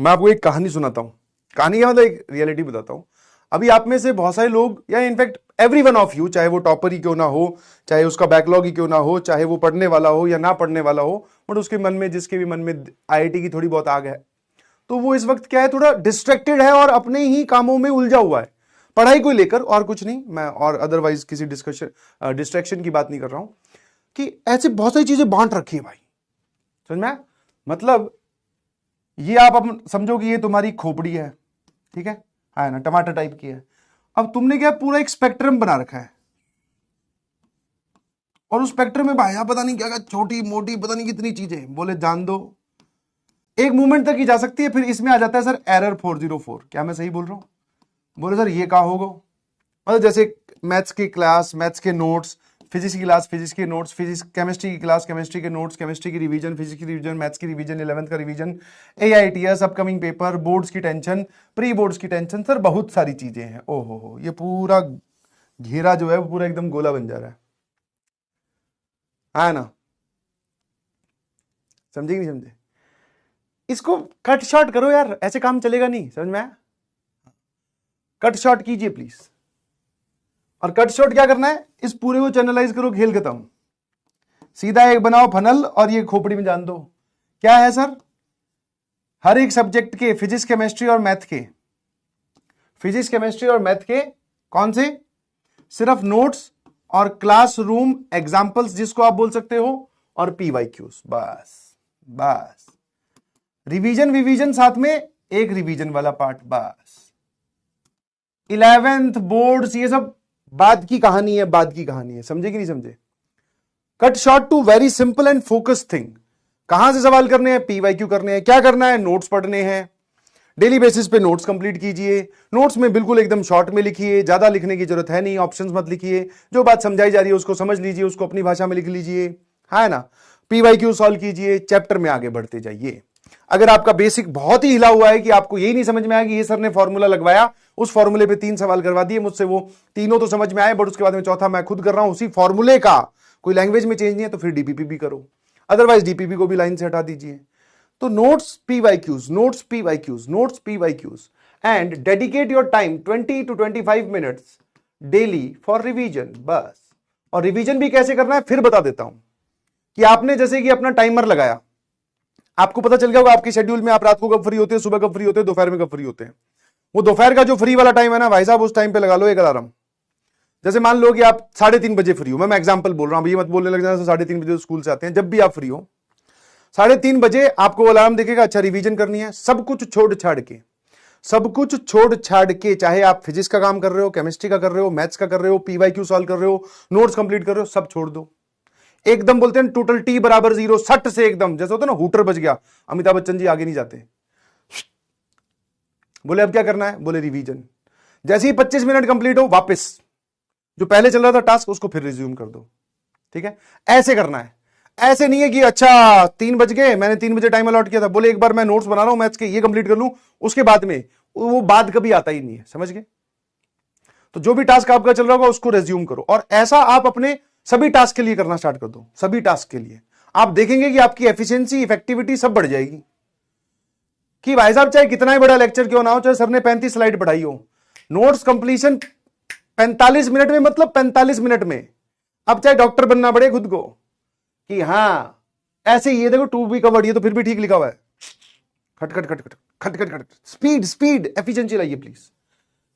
मैं आपको एक कहानी सुनाता हूं, कहानी का मतलब एक रियलिटी बताता हूं। अभी आप में से बहुत सारे लोग, या in fact every one of you, चाहे वो टॉपर ही क्यों ना हो, चाहे उसका बैकलॉग ही क्यों ना हो, चाहे वो पढ़ने वाला हो या ना पढ़ने वाला हो, बट उसके मन में, जिसके भी मन में आईआईटी की थोड़ी बहुत आग है, तो वो इस वक्त क्या है, थोड़ा डिस्ट्रैक्टेड है और अपने ही कामों में उलझा हुआ है, पढ़ाई को लेकर और कुछ नहीं। मैं और अदरवाइज किसी डिस्ट्रैक्शन की बात नहीं कर रहा हूं, कि ऐसे बहुत सारी चीजें बांट रखी है भाई, समझ में? मतलब ये आप समझो कि ये तुम्हारी खोपड़ी है, ठीक है ना, टमाटर टाइप की है। अब तुमने क्या पूरा एक स्पेक्ट्रम बना रखा है, और उस स्पेक्ट्रम में भाई पता नहीं क्या क्या, छोटी मोटी पता नहीं कितनी चीजें, बोले जान दो एक मूवमेंट तक ही जा सकती है। फिर इसमें आ जाता है सर एरर 404। क्या मैं सही बोल रहा हूं? बोले सर ये कहा होगा, मतलब जैसे मैथ्स की क्लास, मैथ्स के नोट्स, फिजिक्स की क्लास, फिजिक्स के नोट्स, फिजिक्स, केमिस्ट्री की क्लास, केमिस्ट्री के नोट्स, केमिस्ट्री की रिवीजन, फिजिक्स की रिवीजन, मैथ्स की रिवीजन, 11th का revision, AITS, upcoming paper, boards की टेंशन, प्री बोर्ड्स की टेंशन, सर बहुत सारी चीजें हैं। ओहो हो, ये पूरा घेरा जो है वो पूरा एकदम गोला बन जा रहा है ना? समझे कि नहीं समझे? इसको कट शॉर्ट करो यार, ऐसे काम चलेगा नहीं, समझ में आया? कट शॉर्ट कीजिए प्लीज। और कट शॉर्ट क्या करना है, इस पूरे को चैनलाइज करो, खेल खत्म, सीधा एक बनाओ फनल और ये खोपड़ी में जान दो। क्या है सर? हर एक सब्जेक्ट के, फिजिक्स, केमिस्ट्री और मैथ के, फिजिक्स, केमिस्ट्री और मैथ के कौन से, सिर्फ नोट्स और क्लासरूम एग्जाम्पल्स जिसको आप बोल सकते हो, और PYQs, बस बस। रिवीजन साथ में, एक रिवीजन वाला पार्ट, बस। 11th बोर्ड्स ये सब बाद की कहानी है, बाद की कहानी है, समझे कि नहीं समझे? Cut short to very simple and focus thing. कहां से सवाल करने हैं? PYQ करने हैं। क्या करना है? नोट्स पढ़ने हैं। डेली बेसिस पे नोट्स कंप्लीट कीजिए। नोट्स में बिल्कुल एकदम शॉर्ट में लिखिए, ज्यादा लिखने की जरूरत है नहीं, ऑप्शंस मत लिखिए, जो बात समझाई जा रही है उसको समझ लीजिए, उसको अपनी भाषा में लिख लीजिए, है ना? PYQ सॉल्व कीजिए, चैप्टर में आगे बढ़ते जाइए। अगर आपका बेसिक बहुत ही हिला हुआ है कि आपको यही नहीं समझ में आया कि ये सर ने फॉर्मूला लगवाया, उस फॉर्मूले पे 3 सवाल करवा दिए मुझसे, वो तीनों तो समझ में आए, बट उसके बाद में चौथा मैं खुद कर रहा हूं उसी फॉर्मूले का, कोई लैंग्वेज में चेंज नहीं है, तो फिर DPP भी करो, अदरवाइज DPP को भी लाइन से हटा दीजिए। तो notes PYQs, notes PYQs, notes PYQs, and dedicate your time 20 to 25 minutes daily for revision, बस। और रिवीजन भी कैसे करना है फिर बता देता हूं, कि आपने जैसे कि अपना टाइमर लगाया, आपको पता चल गया होगा आपके शेड्यूल में आप रात को कब फ्री होते हैं, सुबह कब फ्री होते हैं, दोपहर में कब फ्री होते हैं। वो दोपहर का जो फ्री वाला टाइम है ना भाई साहब, उस टाइम पे लगा लो एक अलार्म। जैसे मान लो कि आप 3:30 बजे फ्री हो, मैं एग्जांपल बोल रहा हूं, ये मत बोलने लग जाना 3:30 बजे स्कूल से आते हैं, जब भी आप फ्री हो 3:30 बजे आपको अलार्म देखेगा, अच्छा रिवीजन करनी है, सब कुछ छोड़ छाड़ के, सब कुछ छोड़ छाड़ के, चाहे आप फिजिक्स का काम कर रहे हो, केमिस्ट्री का कर रहे हो, मैथ्स का कर रहे हो, PYQ सॉल्व कर रहे हो, नोट्स कंप्लीट कर रहे हो, सब छोड़ दो एकदम। बोलते हैं टोटल T = 0, सट से एकदम, जैसे होता है ना हुटर बज गया, अमिताभ बच्चन जी आगे नहीं जाते। बोले अब क्या करना है? बोले रिवीजन। जैसे ही 25 मिनट कंप्लीट हो, वापस जो पहले चल रहा था टास्क उसको फिर रिज्यूम कर दो, ठीक है? ऐसे करना है। ऐसे नहीं है कि अच्छा 3 बज गए, मैंने 3 बजे टाइम अलॉट किया था, बोले एक बार मैं नोट्स बना रहा हूं मैथ्स के, ये कंप्लीट कर लूं, उसके बाद में, वो बाद कभी आता ही नहीं है, समझ गए? तो जो भी टास्क आपका चल रहा होगा उसको रिज्यूम करो, और ऐसा आप अपने सभी टास्क के लिए करना स्टार्ट कर दो, सभी टास्क के लिए। आप देखेंगे कि आपकी एफिशिएंसी, इफेक्टिविटी सब बढ़ जाएगी। कि भाई साहब चाहे कितना ही बड़ा लेक्चर क्यों ना हो, चाहे सर ने 35 स्लाइड पढ़ाई हो, नोट्स कंप्लीशन 45 मिनट में, मतलब 45 मिनट में। अब चाहे डॉक्टर बनना पड़े खुद को, कि हां ऐसे ये देखो टू बी कवर्ड, ये तो फिर भी ठीक लिखा हुआ है, खट खट खट खट खट खट खट, स्पीड स्पीड एफिशिएंसी लाइए प्लीज,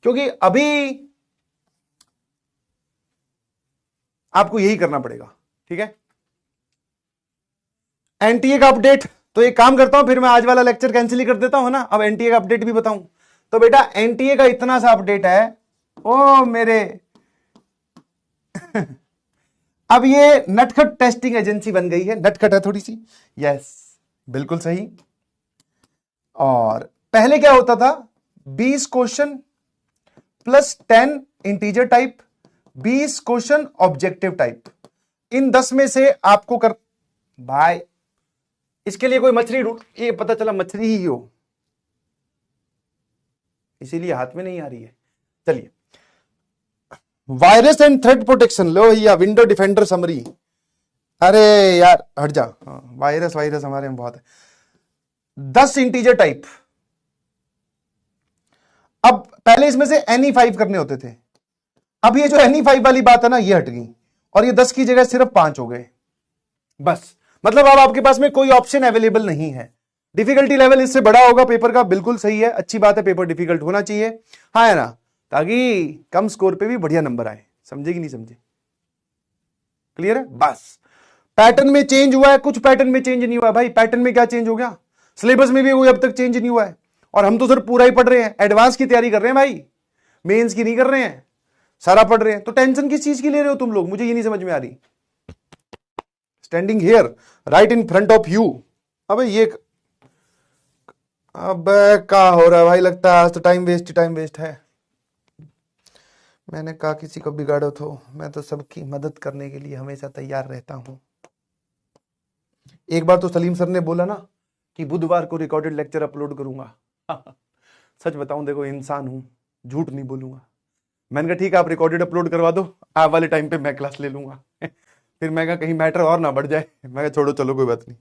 क्योंकि अभी आपको यही करना पड़ेगा, ठीक है? NTA का अपडेट, तो एक काम करता हूं, फिर मैं आज वाला लेक्चर कैंसिल ही कर देता हूं ना, अब NTA का अपडेट भी बताऊं। तो बेटा NTA का इतना सा अपडेट है, ओ मेरे अब ये नटखट टेस्टिंग एजेंसी बन गई है, नटखट है थोड़ी सी, यस बिल्कुल सही। और पहले क्या होता था, 20 question plus 10 integer type, 20 question objective type, इन 10 में से आपको कर, भाई इसके लिए कोई मछली ढूंढ, ये पता चला मछली ही हो, इसीलिए हाथ में नहीं आ रही है। चलिए, वायरस एंड थ्रेड प्रोटेक्शन लो या विंडो डिफेंडर समरी, अरे यार हट जा, वायरस हमारे में बहुत है। 10 इंटीजर टाइप, अब पहले इसमें से NE5 करने होते थे, अब ये जो NE5 वाली बात है ना, ये हट गई और ये 10 की जगह सिर्फ 5 हो गए बस। मतलब अब आपके पास में कोई ऑप्शन अवेलेबल नहीं है। डिफिकल्टी लेवल इससे बड़ा होगा पेपर का, बिल्कुल सही है, अच्छी बात है, पेपर डिफिकल्ट होना चाहिए, हाँ है ना, ताकि कम स्कोर पे भी बढ़िया नंबर आए। समझे कि नहीं समझे? क्लियर है? बस पैटर्न में चेंज हुआ है, कुछ पैटर्न में चेंज नहीं हुआ भाई। पैटर्न में क्या चेंज हो गया? सिलेबस में भी कोई अब तक चेंज नहीं हुआ है, और हम तो सर पूरा ही पढ़ रहे हैं, एडवांस की तैयारी कर रहे हैं भाई, मेंस की नहीं कर रहे हैं, सारा पढ़ रहे हैं। तो टेंशन किस चीज की ले रहे हो तुम लोग? मुझे ये नहीं समझ में आ रही। Standing here right in front of you. अबे ये अब क्या हो रहा है भाई? लगता है आज तो टाइम वेस्ट है। मैंने कहा किसी को बिगाड़ो तो, मैं तो सबकी मदद करने के लिए हमेशा तैयार रहता हूं। एक बार तो सलीम सर ने बोला ना कि बुधवार को रिकॉर्डेड लेक्चर अपलोड करूंगा। सच बताऊं, देखो इंसान हूं, झूठ नहीं बोलूंगा। मैंने कहा ठीक है, आप रिकॉर्डेड अपलोड करवा दो, आप वाले टाइम पे मैं क्लास ले लूंगा। फिर मैं कहा कहीं मैटर और ना बढ़ जाए, मैं कहा छोड़ो, चलो कोई बात नहीं।